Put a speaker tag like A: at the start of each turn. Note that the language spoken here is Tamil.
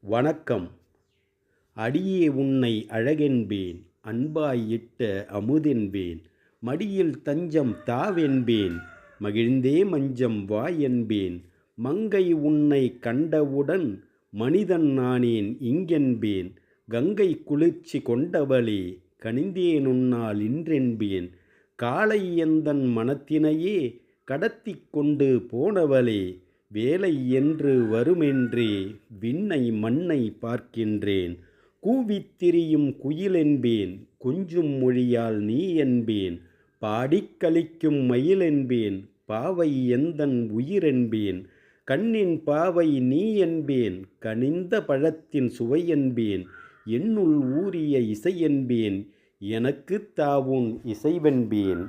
A: வணக்கம். அடியே உன்னை அழகென்பேன், அன்பாய் இட்ட அமுதென்பேன், மடியில் தஞ்சம் தாவென்பேன், மகிழ்ந்தே மஞ்சம் வா என்பேன், மங்கை உன்னை கண்டவுடன் மனிதன் நானேன் இங்கென்பேன், கங்கை குளிர்ச்சி கொண்டவளே கனிந்தேனுன்னால் இன்றென்பேன், காலை எந்தன் மனத்தினையே கடத்திக் கொண்டு போனவளே, வேலை என்று வருமென்றே விண்ணை மண்ணை பார்க்கின்றேன், கூவித் திரியும் குயிலென்பேன், கொஞ்சும் மொழியால் நீ என்பேன், பாடிக் களிக்கும் மயிலென்பேன், பாவை எந்தன் உயிரென்பேன், கண்ணின் பாவை நீ என்பேன், கனிந்த பழத்தின் சுவையென்பேன், என்னுள் ஊறிய இசையென்பேன், எனக்குத் தாவுன் இசைவென்பேன்.